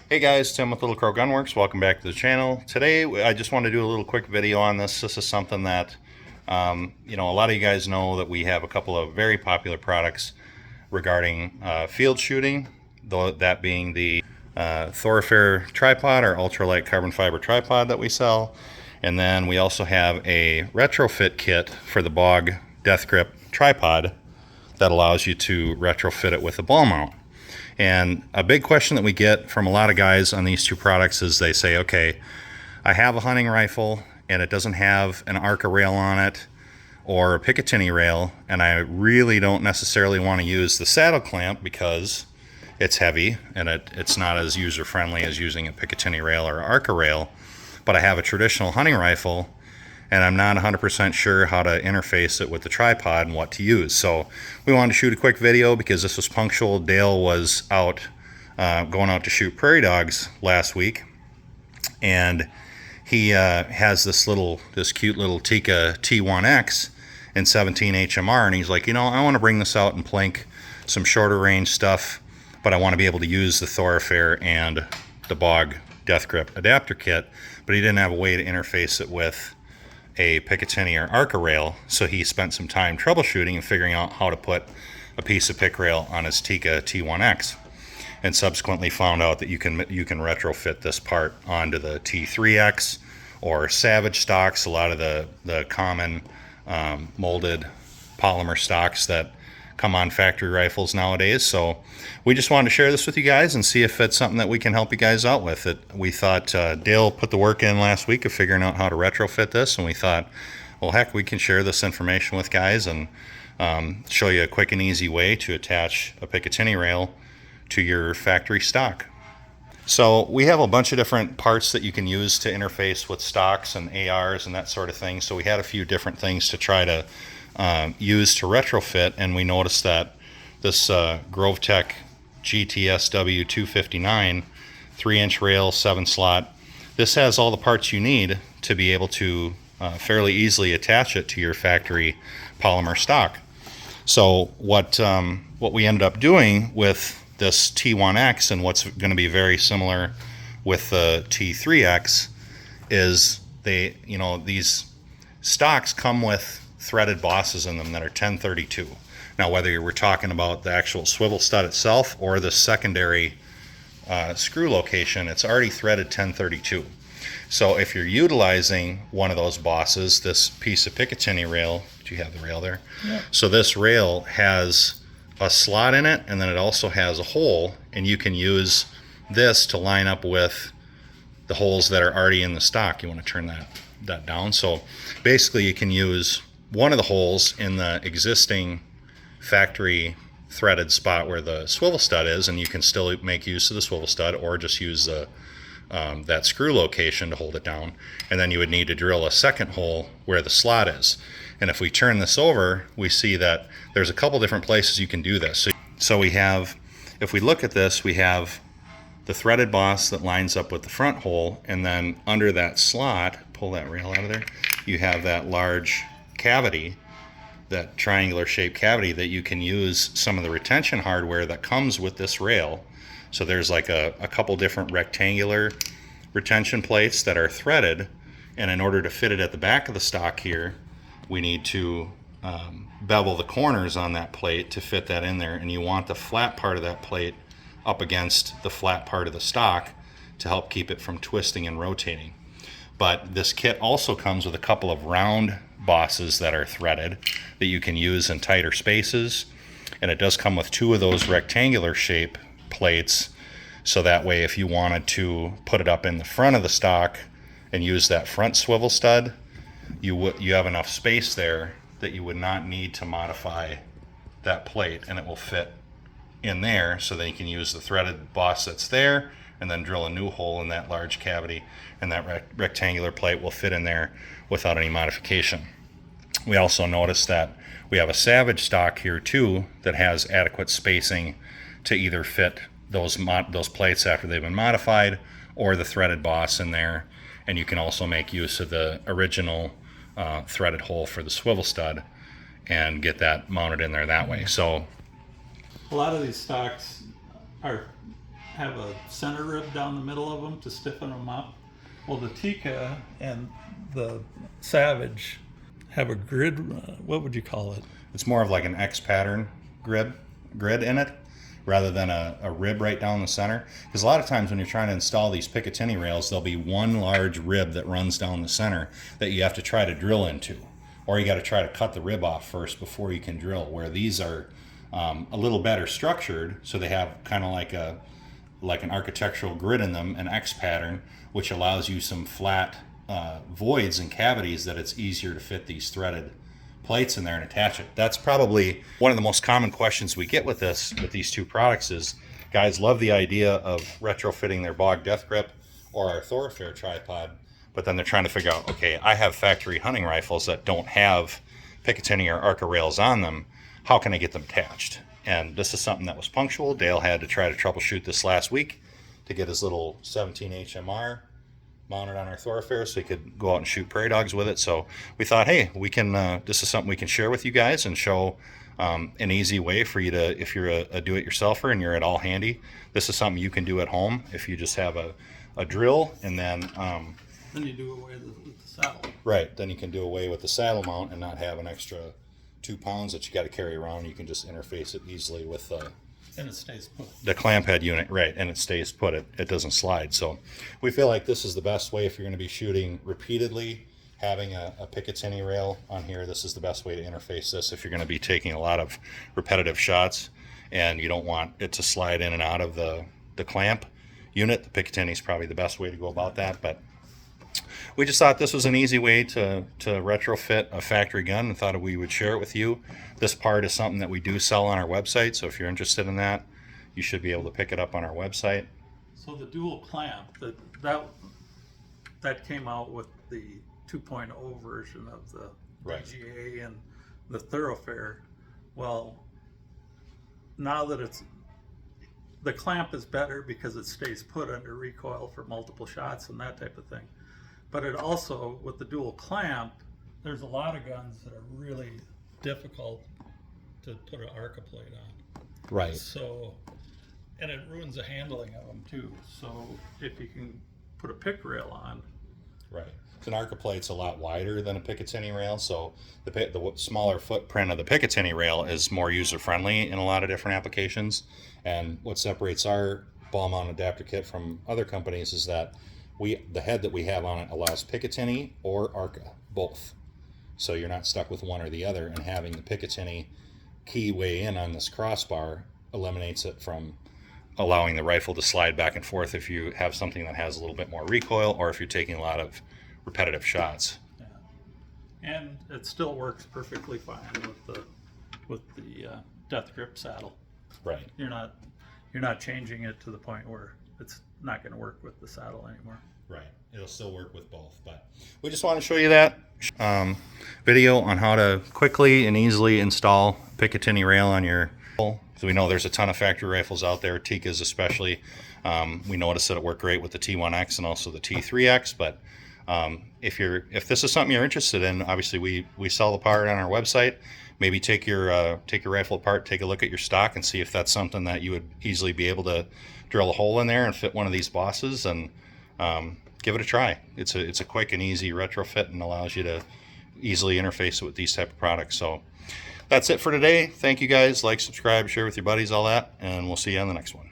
Hey guys, Tim with Little Crow Gunworks. Welcome back to the channel. Today, I just want to do a little quick video on this. This is something that, a lot of you guys know that we have a couple of very popular products regarding field shooting, that being the Thoroughfare tripod, or ultralight carbon fiber tripod that we sell. And then we also have a retrofit kit for the Bog Death Grip tripod that allows you to retrofit it with a ball mount. And a big question that we get from a lot of guys on these two products is they say, okay, I have a hunting rifle and it doesn't have an Arca rail on it or a Picatinny rail, and I really don't necessarily want to use the saddle clamp because it's heavy and it's not as user-friendly as using a Picatinny rail or Arca rail, but I have a traditional hunting rifle and I'm not 100% sure how to interface it with the tripod and what to use. So we wanted to shoot a quick video because this was punctual. Dale was out going out to shoot prairie dogs last week, and he has this cute little Tikka T1X in 17 HMR, and he's like, I want to bring this out and plank some shorter range stuff, but I want to be able to use the Thoroughfare and the Bog Death Grip adapter kit, but he didn't have a way to interface it with a Picatinny or Arca rail, so he spent some time troubleshooting and figuring out how to put a piece of pick rail on his Tikka T1X, and subsequently found out that you can retrofit this part onto the T3X or Savage stocks, a lot of the common molded polymer stocks that come on factory rifles nowadays. So we just wanted to share this with you guys and see if it's something that we can help you guys out with. We thought Dale put the work in last week of figuring out how to retrofit this, and we thought, well, heck, we can share this information with guys and show you a quick and easy way to attach a Picatinny rail to your factory stock. So we have a bunch of different parts that you can use to interface with stocks and ARs and that sort of thing. So we had a few different things to try to use to retrofit, and we noticed that this GroveTech GTSW 259 3-inch rail 7-slot, this has all the parts you need to be able to fairly easily attach it to your factory polymer stock. So what we ended up doing with this T1X, and what's going to be very similar with the T3X, is these stocks come with threaded bosses in them that are 1032. Now, whether we're talking about the actual swivel stud itself or the secondary screw location, it's already threaded 1032. So if you're utilizing one of those bosses, this piece of Picatinny rail, do you have the rail there? Yeah. So this rail has a slot in it, and then it also has a hole, and you can use this to line up with the holes that are already in the stock. You want to turn that down. So basically you can use one of the holes in the existing factory threaded spot where the swivel stud is, and you can still make use of the swivel stud or just use that screw location to hold it down. And then you would need to drill a second hole where the slot is. And if we turn this over, we see that there's a couple different places you can do this. So we have, if we look at this, we have the threaded boss that lines up with the front hole, and then under that slot, pull that rail out of there, you have that large cavity, that triangular shaped cavity that you can use some of the retention hardware that comes with this rail. So there's like a couple different rectangular retention plates that are threaded, and in order to fit it at the back of the stock here, we need to bevel the corners on that plate to fit that in there, and you want the flat part of that plate up against the flat part of the stock to help keep it from twisting and rotating. But this kit also comes with a couple of round bosses that are threaded that you can use in tighter spaces, and it does come with two of those rectangular shape plates, so that way if you wanted to put it up in the front of the stock and use that front swivel stud, you have enough space there that you would not need to modify that plate, and it will fit in there, so that you can use the threaded boss that's there and then drill a new hole in that large cavity, and that rectangular plate will fit in there without any modification. We also noticed that we have a Savage stock here too that has adequate spacing to either fit those plates after they've been modified, or the threaded boss in there, and you can also make use of the original threaded hole for the swivel stud and get that mounted in there that way. So a lot of these stocks are have a center rib down the middle of them to stiffen them up. Well, the Tikka and the Savage have a grid. What would you call it? It's more of like an X pattern grid in it, rather than a rib right down the center. Because a lot of times when you're trying to install these Picatinny rails, there'll be one large rib that runs down the center that you have to try to drill into, or you got to try to cut the rib off first before you can drill. Where these are a little better structured, so they have kind of like an architectural grid in them, an X pattern, which allows you some flat voids and cavities that it's easier to fit these threaded plates in there and attach it. That's probably one of the most common questions we get with these two products is guys love the idea of retrofitting their Bog Death Grip or our Thoroughfare tripod, but then they're trying to figure out, okay, I have factory hunting rifles that don't have Picatinny or Arca rails on them. How can I get them attached? And this is something that was punctual. Dale had to try to troubleshoot this last week to get his little 17 HMR mounted on our Thoroughfare so he could go out and shoot prairie dogs with it. So we thought, hey, we can this is something we can share with you guys and show an easy way for you to, if you're a do-it-yourselfer and you're at all handy, this is something you can do at home if you just have a drill, and then you do away with the saddle. Right, then you can do away with the saddle mount and not have an extra 2 pounds that you got to carry around. You can just interface it easily with and it stays put. The clamp head unit, right, and it stays put. It doesn't slide. So we feel like this is the best way if you're going to be shooting repeatedly. Having a Picatinny rail on here, this is the best way to interface this if you're going to be taking a lot of repetitive shots and you don't want it to slide in and out of the clamp unit. The Picatinny is probably the best way to go about that, but we just thought this was an easy way to retrofit a factory gun and thought we would share it with you. This part is something that we do sell on our website, so if you're interested in that, you should be able to pick it up on our website. So the dual clamp, that came out with the 2.0 version of the Right. GA and the Thoroughfare. Well, now that the clamp is better because it stays put under recoil for multiple shots and that type of thing. But it also, with the dual clamp, there's a lot of guns that are really difficult to put an Arca plate on. Right. So, and it ruins the handling of them too. So if you can put a pick rail on. Right. An Arca plate's a lot wider than a Picatinny rail, so the smaller footprint of the Picatinny rail is more user-friendly in a lot of different applications. And what separates our ball mount adapter kit from other companies is that the head that we have on it allows Picatinny or Arca, both. So you're not stuck with one or the other, and having the Picatinny key way in on this crossbar eliminates it from allowing the rifle to slide back and forth if you have something that has a little bit more recoil or if you're taking a lot of repetitive shots. Yeah. And it still works perfectly fine with the Death Grip saddle. Right. You're not changing it to the point where it's not going to work with the saddle anymore. Right. It'll still work with both, but we just want to show you that video on how to quickly and easily install Picatinny rail on your rifle. So we know there's a ton of factory rifles out there, Tikkas especially. We noticed that it worked great with the T1X and also the T3X, but if this is something you're interested in, obviously we sell the part on our website. Maybe take your rifle apart, take a look at your stock, and see if that's something that you would easily be able to drill a hole in there and fit one of these bosses, and give it a try. It's a quick and easy retrofit and allows you to easily interface it with these type of products. So that's it for today. Thank you guys. Like, subscribe, share with your buddies, all that, and we'll see you on the next one.